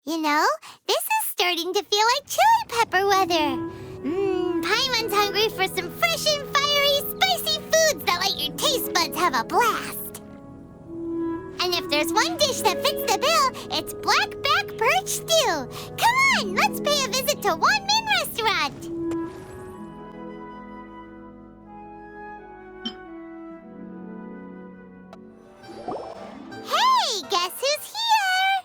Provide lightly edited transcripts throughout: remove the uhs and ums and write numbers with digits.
You know, this is starting to feel like chili pepper weather. Paimon's hungry for some fresh and fiery, spicy foods that let your taste buds have a blast. And if there's one dish that fits the bill, it's blackback perch stew. Come on, let's pay a visit to One Min Restaurant. Hey, guess who's here?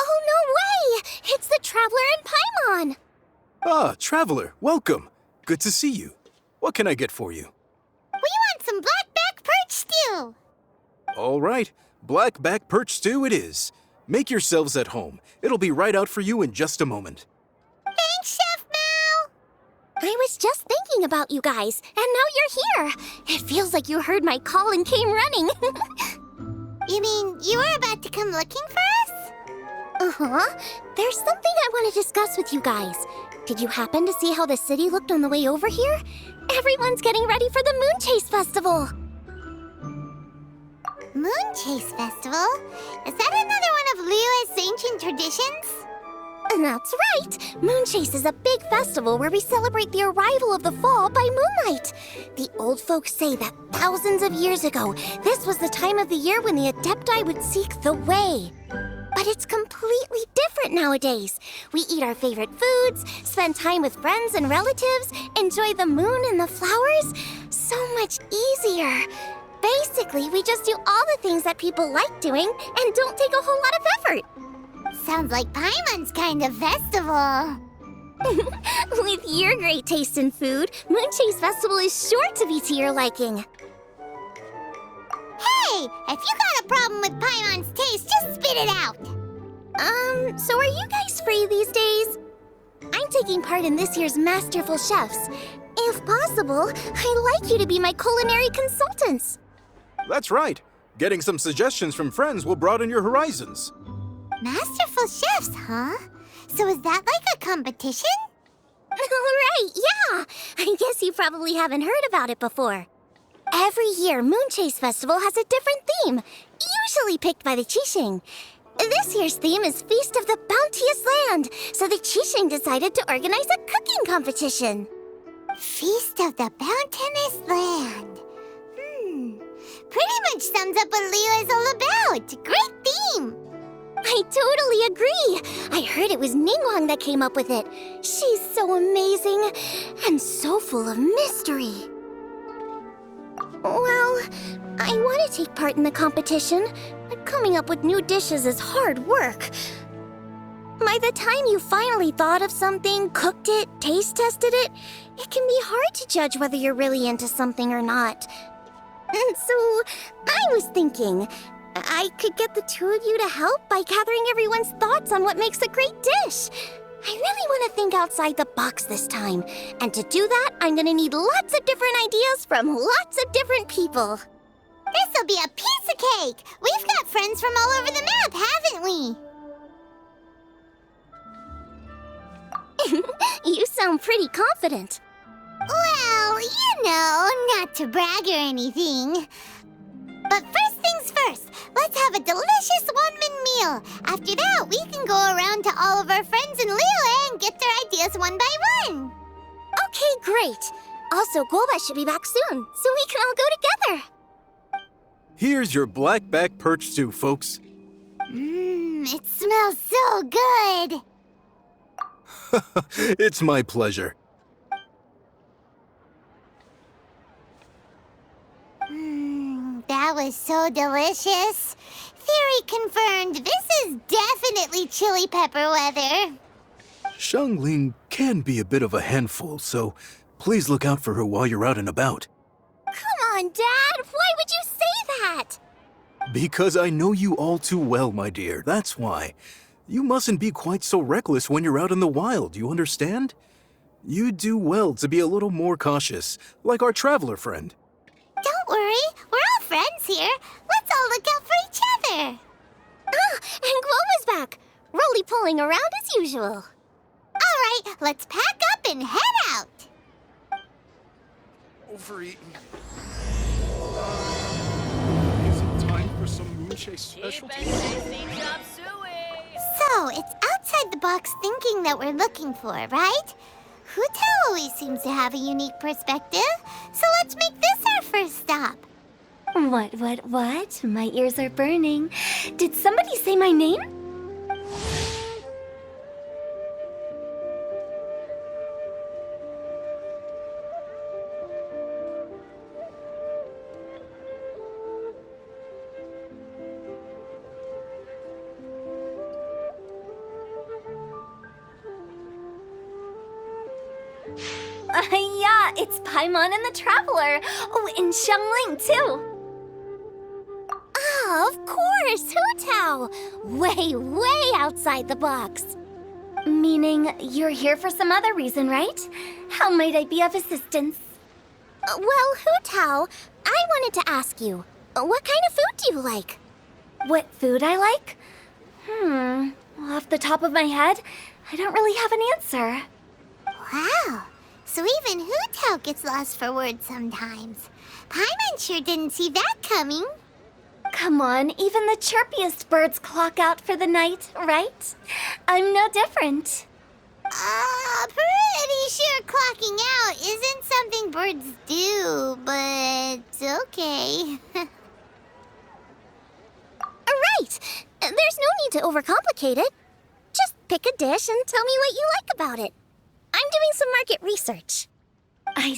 Oh, no way! It's the Traveler and Paimon! Ah, Traveler, welcome. Good to see you. What can I get for you? We want some blackback perch stew. All right, blackback perch stew it is. Make yourselves at home. It'll be right out for you in just a moment. Thanks, Chef Mal. I was just thinking about you guys, and now you're here. It feels like you heard my call and came running. You mean you were about to come looking for us? Uh-huh. There's something I want to discuss with you guys. Did you happen to see how the city looked on the way over here? Everyone's getting ready for the Moon Chase Festival. Moon Chase Festival? Is that another one of Liyue's ancient traditions? That's right! Moon Chase is a big festival where we celebrate the arrival of the fall by moonlight. The old folks say that thousands of years ago, this was the time of the year when the Adepti would seek the way. But it's completely different nowadays. We eat our favorite foods, spend time with friends and relatives, enjoy the moon and the flowers. So much easier. Basically, we just do all the things that people like doing and don't take a whole lot of effort. Sounds like Paimon's kind of festival. With your great taste in food, Moon Chase Festival is sure to be to your liking. Hey, if you got a problem with Paimon's taste, just spit it out. So are you guys free these days? I'm taking part in this year's Masterful Chefs. If possible, I'd like you to be my culinary consultants. That's right. Getting some suggestions from friends will broaden your horizons. Masterful chefs, huh? So is that like a competition? Right, yeah. I guess you probably haven't heard about it before. Every year, Moon Chase Festival has a different theme, usually picked by the Qixing. This year's theme is Feast of the Bounteous Land, so the Qixing decided to organize a cooking competition. Feast of the Bounteous Land. Pretty much sums up what Liyue is all about. Great theme. I totally agree. I heard it was Ningguang that came up with it. She's so amazing and so full of mystery. Well, I want to take part in the competition, but coming up with new dishes is hard work. By the time you finally thought of something, cooked it, taste tested it, it can be hard to judge whether you're really into something or not. And so, I was thinking, I could get the two of you to help by gathering everyone's thoughts on what makes a great dish. I really want to think outside the box this time. And to do that, I'm going to need lots of different ideas from lots of different people. This'll be a piece of cake. We've got friends from all over the map, haven't we? You sound pretty confident. Well, you know, not to brag or anything. But first things first, let's have a delicious one-min meal. After that, we can go around to all of our friends in Liyue and get their ideas one by one. Okay, great. Also, Golba should be back soon, so we can all go together. Here's your blackback perch stew, folks. It smells so good. It's my pleasure. That was so delicious. Theory confirmed, this is definitely chili pepper weather. Xiangling can be a bit of a handful, so please look out for her while you're out and about. Come on, Dad. Why would you say that? Because I know you all too well, my dear, that's why. You mustn't be quite so reckless when you're out in the wild, you understand? You do well to be a little more cautious, like our traveler friend. Don't worry, we're all friends here. Let's all look out for each other. Ah, and Globa's back. Roly-poling around as usual. All right, let's pack up and head out. Overeaten. Is it time for some So, it's outside the box thinking that we're looking for, right? Hotel always seems to have a unique perspective, so let's make this our first stop. What? My ears are burning. Did somebody say my name? Yeah, it's Paimon and the Traveler. Oh, and Xiangling, too. Oh, of course, Hu-Tao. Way outside the box. Meaning you're here for some other reason, right? How might I be of assistance? Well, Hu-Tao, I wanted to ask you, what kind of food do you like? What food I like? Off the top of my head, I don't really have an answer. Wow, so even Hu-Tao gets lost for words sometimes. Paimon sure didn't see that coming. Come on, even the chirpiest birds clock out for the night, right? I'm no different. Pretty sure clocking out isn't something birds do, but okay. Right! There's no need to overcomplicate it. Just pick a dish and tell me what you like about it. I'm doing some market research. I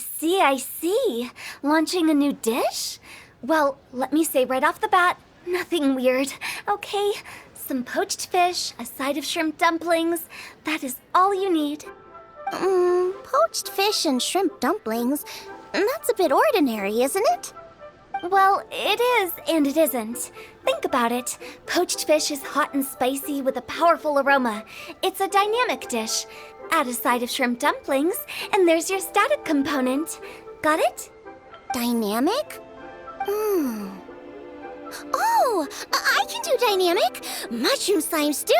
see. Launching a new dish? Well, let me say right off the bat, nothing weird, okay? Some poached fish, a side of shrimp dumplings. That is all you need. Poached fish and shrimp dumplings? That's a bit ordinary, isn't it? Well, it is and it isn't. Think about it. Poached fish is hot and spicy with a powerful aroma. It's a dynamic dish. Add a side of shrimp dumplings, and there's your static component. Got it? Dynamic? Oh, I can do dynamic. Mushroom slime stew,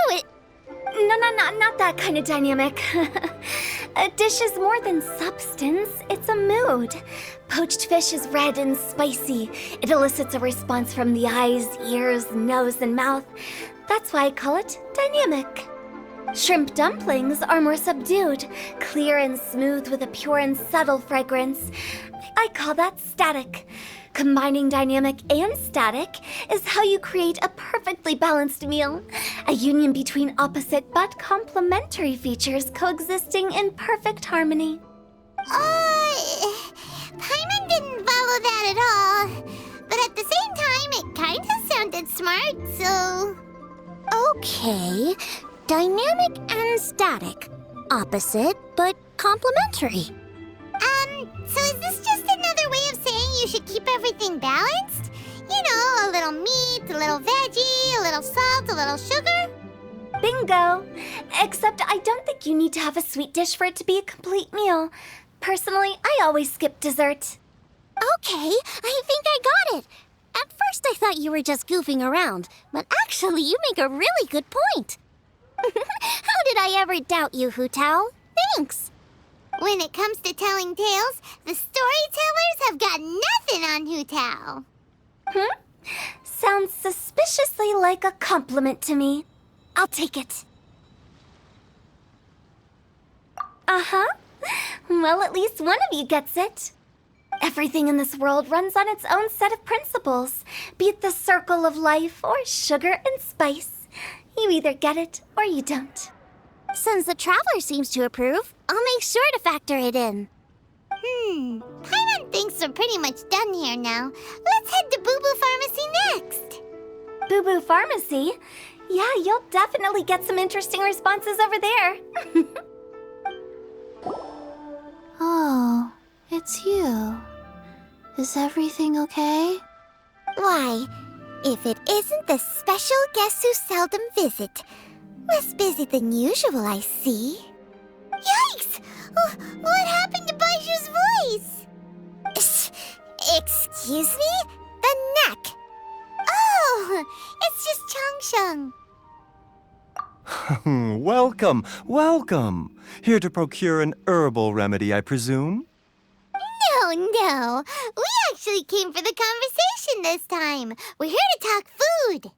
No, not that kind of dynamic. A dish is more than substance, it's a mood. Poached fish is red and spicy. It elicits a response from the eyes, ears, nose, and mouth. That's why I call it dynamic. Shrimp dumplings are more subdued, clear and smooth with a pure and subtle fragrance. I call that static. Combining dynamic and static is how you create a perfectly balanced meal. A union between opposite but complementary features coexisting in perfect harmony. Paimon didn't follow that at all. But at the same time, it kinda sounded smart, so... Okay, dynamic and static. Opposite but complementary. So is this just another way of saying you should keep everything balanced? You know, a little meat, a little veggie, a little salt, a little sugar? Bingo! Except I don't think you need to have a sweet dish for it to be a complete meal. Personally, I always skip dessert. Okay, I think I got it. At first I thought you were just goofing around, but actually you make a really good point. How did I ever doubt you, Hu-Tao? Thanks. When it comes to telling tales, the storytellers have got nothing on Hu-Tao. Sounds suspiciously like a compliment to me. I'll take it. Uh-huh. Well, at least one of you gets it. Everything in this world runs on its own set of principles, be it the circle of life or sugar and spice. You either get it or you don't. Since the Traveler seems to approve, I'll make sure to factor it in. Paimon thinks we're pretty much done here now. Let's head to Boo Boo Pharmacy next. Boo Boo Pharmacy? Yeah, you'll definitely get some interesting responses over there. Oh, it's you. Is everything okay? Why, if it isn't the special guests who seldom visit. Less busy than usual, I see. Yikes! What happened to Baishu's voice? Excuse me? The neck. Oh, it's just Changsheng. Welcome. Here to procure an herbal remedy, I presume? No. We actually came for the conversation this time. We're here to talk food.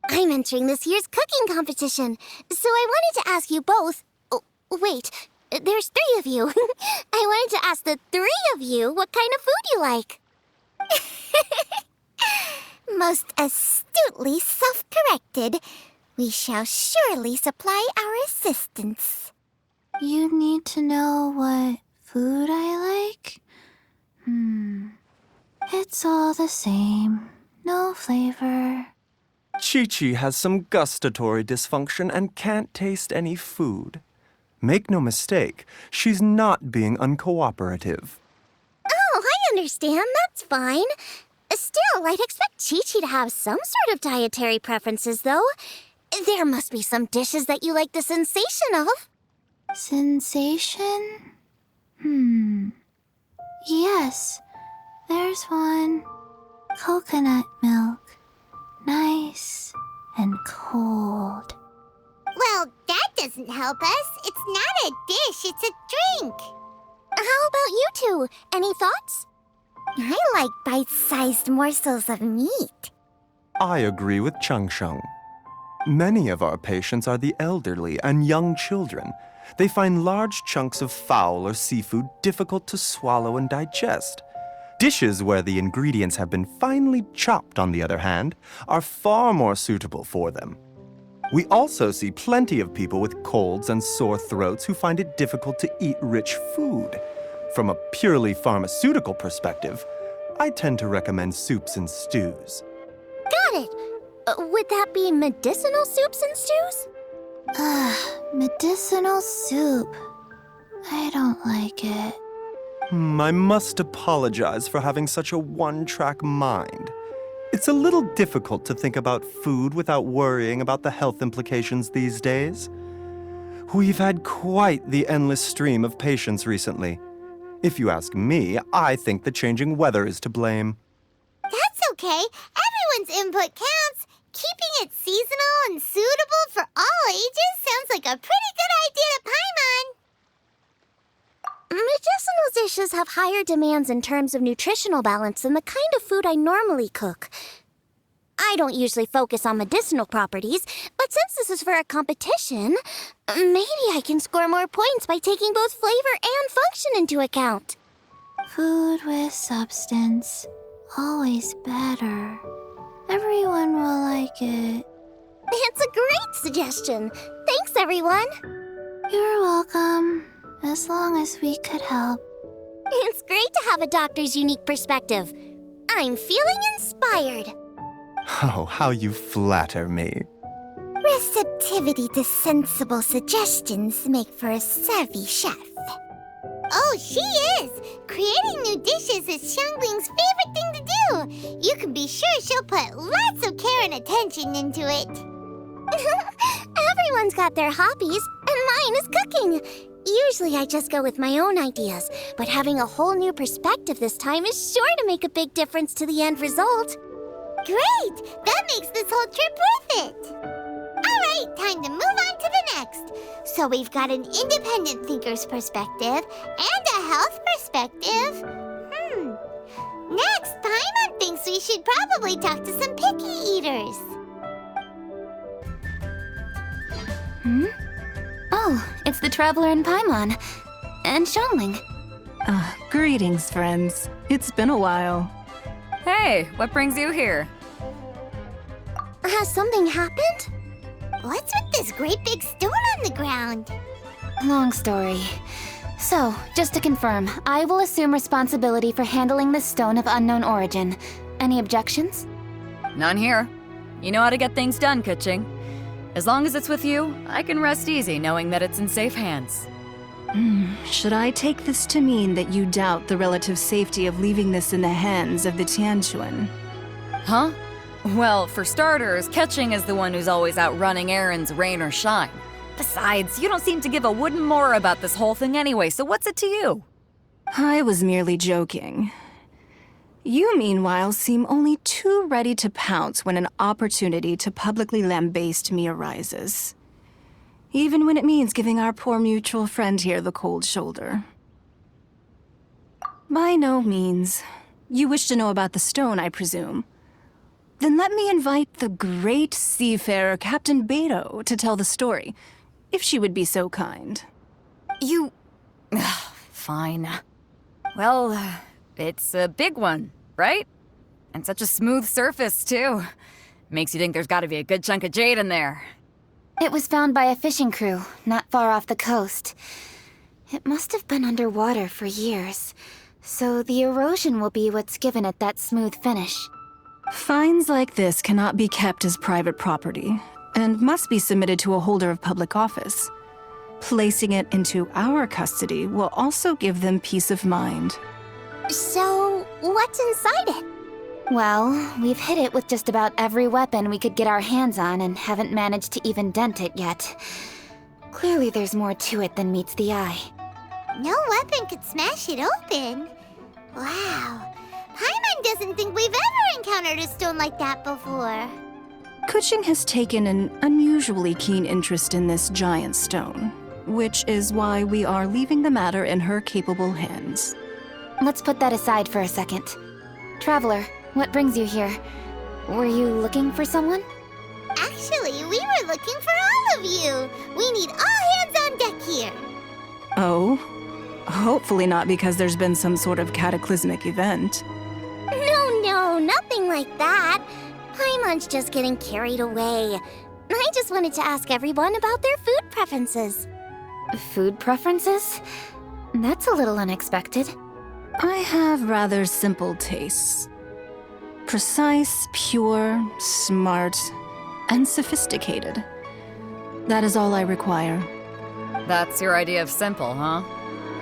I'm entering this year's cooking competition, so I wanted to ask you both. Oh, wait, there's 3 of you. I wanted to ask the 3 of you what kind of food you like. Most astutely self-corrected. We shall surely supply our assistance. You need to know what food I like? It's all the same. No flavor. Chi-Chi has some gustatory dysfunction and can't taste any food. Make no mistake, she's not being uncooperative. Oh, I understand. That's fine. Still, I'd expect Chi-Chi to have some sort of dietary preferences, though. There must be some dishes that you like the sensation of. Sensation? Yes, there's one. Coconut milk. Nice and cold. Well, that doesn't help us. It's not a dish, it's a drink. How about you two? Any thoughts? I like bite-sized morsels of meat. I agree with Chung Chung. Many of our patients are the elderly and young children. They find large chunks of fowl or seafood difficult to swallow and digest. Dishes where the ingredients have been finely chopped, on the other hand, are far more suitable for them. We also see plenty of people with colds and sore throats who find it difficult to eat rich food. From a purely pharmaceutical perspective, I tend to recommend soups and stews. Got it. Would that be medicinal soups and stews? Medicinal soup. I don't like it. I must apologize for having such a one-track mind. It's a little difficult to think about food without worrying about the health implications these days. We've had quite the endless stream of patients recently. If you ask me, I think the changing weather is to blame. That's okay. Everyone's input counts. Keeping it seasonal and suitable for all ages sounds like a pretty good idea to Paimon. Medicinal dishes have higher demands in terms of nutritional balance than the kind of food I normally cook. I don't usually focus on medicinal properties, but since this is for a competition, maybe I can score more points by taking both flavor and function into account. Food with substance. Always better. Everyone will like it. It's a great suggestion. Thanks, everyone. You're welcome. As long as we could help. It's great to have a doctor's unique perspective. I'm feeling inspired. Oh, how you flatter me. Receptivity to sensible suggestions make for a savvy chef. Oh, she is! Creating new dishes is Xiangling's favorite thing to do. You can be sure she'll put lots of care and attention into it. Everyone's got their hobbies, and mine is cooking. Usually I just go with my own ideas, but having a whole new perspective this time is sure to make a big difference to the end result. Great! That makes this whole trip worth it. All right, time to move on to the next. So we've got an independent thinker's perspective and a health perspective. Next, Paimon thinks we should probably talk to some picky eaters. Oh, it's the Traveler and Paimon. And Xiangling. Greetings, friends. It's been a while. Hey, what brings you here? Has something happened? What's with this great big stone on the ground? Long story. So, just to confirm, I will assume responsibility for handling this stone of unknown origin. Any objections? None here. You know how to get things done, Kuching. As long as it's with you, I can rest easy knowing that it's in safe hands. Should I take this to mean that you doubt the relative safety of leaving this in the hands of the Tianquan? Huh? Well, for starters, Kuching is the one who's always out running errands, rain or shine. Besides, you don't seem to give a wooden more about this whole thing anyway, so what's it to you? I was merely joking. You, meanwhile, seem only too ready to pounce when an opportunity to publicly lambaste me arises. Even when it means giving our poor mutual friend here the cold shoulder. By no means. You wish to know about the stone, I presume. Then let me invite the great seafarer Captain Beto to tell the story, if she would be so kind. You... Fine. Well, it's a big one, right? And such a smooth surface, too. Makes you think there's gotta be a good chunk of jade in there. It was found by a fishing crew, not far off the coast. It must have been underwater for years, so the erosion will be what's given it that smooth finish. Finds like this cannot be kept as private property, and must be submitted to a holder of public office. Placing it into our custody will also give them peace of mind. So, what's inside it? Well, we've hit it with just about every weapon we could get our hands on and haven't managed to even dent it yet. Clearly there's more to it than meets the eye. No weapon could smash it open. Wow. Paimon doesn't think we've ever encountered a stone like that before. Kuching has taken an unusually keen interest in this giant stone, which is why we are leaving the matter in her capable hands. Let's put that aside for a second. Traveler, what brings you here? Were you looking for someone? Actually, we were looking for all of you. We need all hands on deck here. Oh? Hopefully not because there's been some sort of cataclysmic event. No, nothing like that. Paimon's just getting carried away. I just wanted to ask everyone about their food preferences. Food preferences? That's a little unexpected. I have rather simple tastes. Precise, pure, smart, and sophisticated. That is all I require. That's your idea of simple, huh?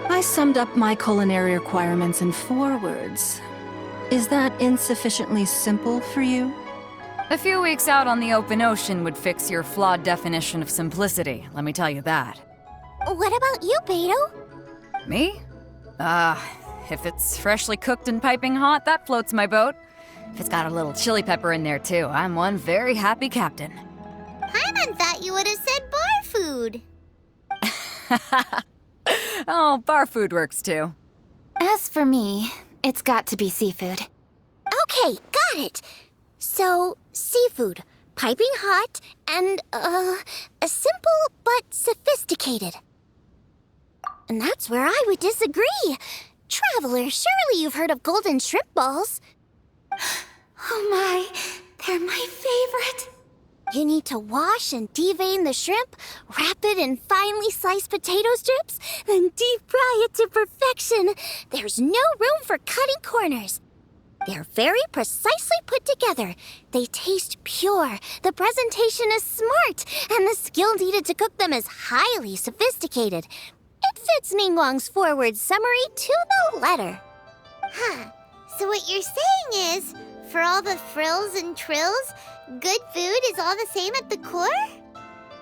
I summed up my culinary requirements in 4 words. Is that insufficiently simple for you? A few weeks out on the open ocean would fix your flawed definition of simplicity, let me tell you that. What about you, Beto? Me? If it's freshly cooked and piping hot, that floats my boat. If it's got a little chili pepper in there too, I'm one very happy captain. Paimon thought you would have said bar food. Oh, bar food works too. As for me, it's got to be seafood. Okay, got it. So, seafood, piping hot, and, simple but sophisticated. And that's where I would disagree. Traveler, surely you've heard of golden shrimp balls. Oh my, they're my favorite. You need to wash and devein the shrimp, wrap it in finely sliced potato strips, then deep fry it to perfection. There's no room for cutting corners. They're very precisely put together. They taste pure, the presentation is smart, and the skill needed to cook them is highly sophisticated. It fits Ningguang's forward summary to the letter. Huh. So what you're saying is, for all the frills and trills, good food is all the same at the core?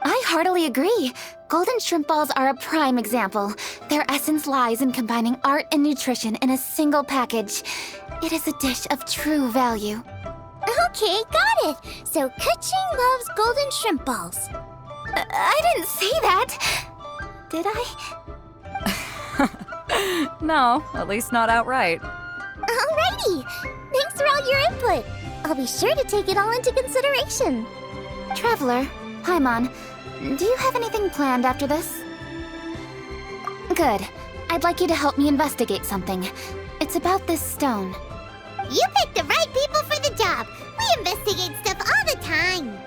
I heartily agree. Golden shrimp balls are a prime example. Their essence lies in combining art and nutrition in a single package. It is a dish of true value. Okay, got it. So Kuching loves golden shrimp balls. I didn't say that. Did I? No, at least not outright. Alrighty. Thanks for all your input. I'll be sure to take it all into consideration. Traveler, Paimon, do you have anything planned after this? Good. I'd like you to help me investigate something. It's about this stone. You picked the right people for the job. We investigate stuff all the time.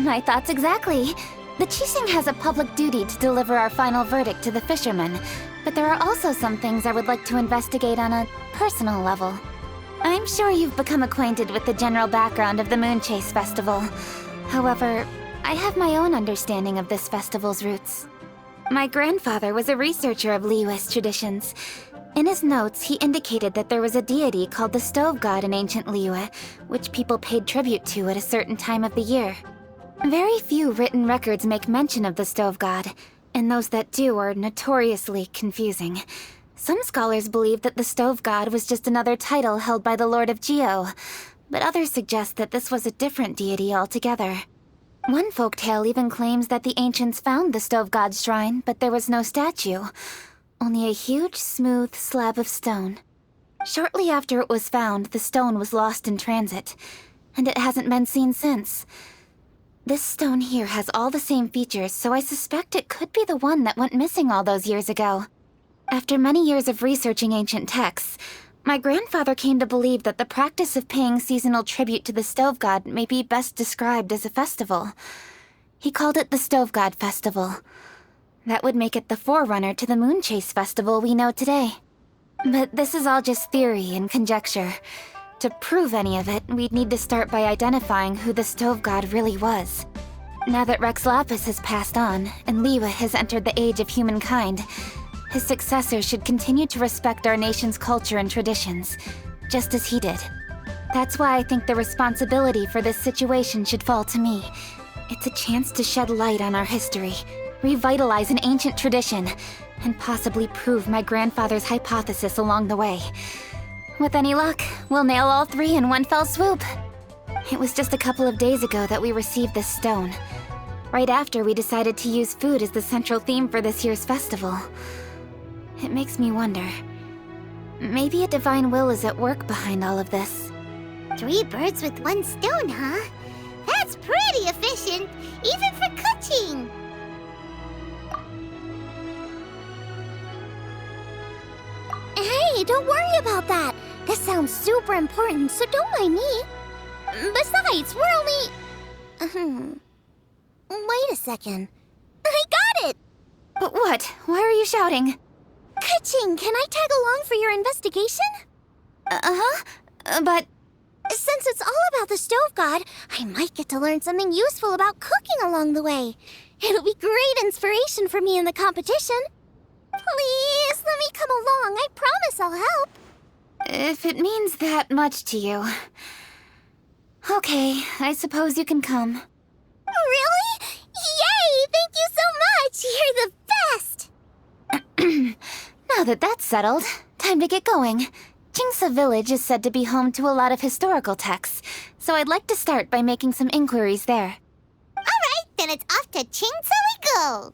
My thoughts exactly. The Qixing has a public duty to deliver our final verdict to the fishermen, but there are also some things I would like to investigate on a personal level. I'm sure you've become acquainted with the general background of the Moonchase Festival. However, I have my own understanding of this festival's roots. My grandfather was a researcher of Liyue's traditions. In his notes, he indicated that there was a deity called the Stove God in ancient Liyue, which people paid tribute to at a certain time of the year. Very few written records make mention of the Stove God, and those that do are notoriously confusing. Some scholars believe that the Stove God was just another title held by the Lord of Geo, but others suggest that this was a different deity altogether. One folktale even claims that the ancients found the Stove God's shrine, but there was no statue, only a huge, smooth slab of stone. Shortly after it was found, the stone was lost in transit, and it hasn't been seen since. This stone here has all the same features, so I suspect it could be the one that went missing all those years ago. After many years of researching ancient texts, my grandfather came to believe that the practice of paying seasonal tribute to the stove god may be best described as a festival. He called it the Stove God Festival. That would make it the forerunner to the Moon Chase Festival we know today. But this is all just theory and conjecture. To prove any of it, we'd need to start by identifying who the stove god really was. Now that Rex Lapis has passed on, and Liwa has entered the age of humankind, his successor should continue to respect our nation's culture and traditions, just as he did. That's why I think the responsibility for this situation should fall to me. It's a chance to shed light on our history, revitalize an ancient tradition, and possibly prove my grandfather's hypothesis along the way. With any luck, we'll nail all three in one fell swoop. It was just a couple of days ago that we received this stone. Right after we decided to use food as the central theme for this year's festival. It makes me wonder. Maybe a divine will is at work behind all of this. 3 birds with 1 stone, huh? That's pretty efficient, even for cooking. Hey, don't worry about that. This sounds super important, so don't mind me. Besides, we're only... Wait a second. I got it! But what? Why are you shouting? Ka-ching, can I tag along for your investigation? But... Since it's all about the stove god, I might get to learn something useful about cooking along the way. It'll be great inspiration for me in the competition. Please, let me come along. I promise I'll help. If it means that much to you... Okay, I suppose you can come. Really? Yay! Thank you so much! You're the best! Now that that's settled, time to get going. Jingsa Village is said to be home to a lot of historical texts, so I'd like to start by making some inquiries there. All right, then it's off to Chingsa we go.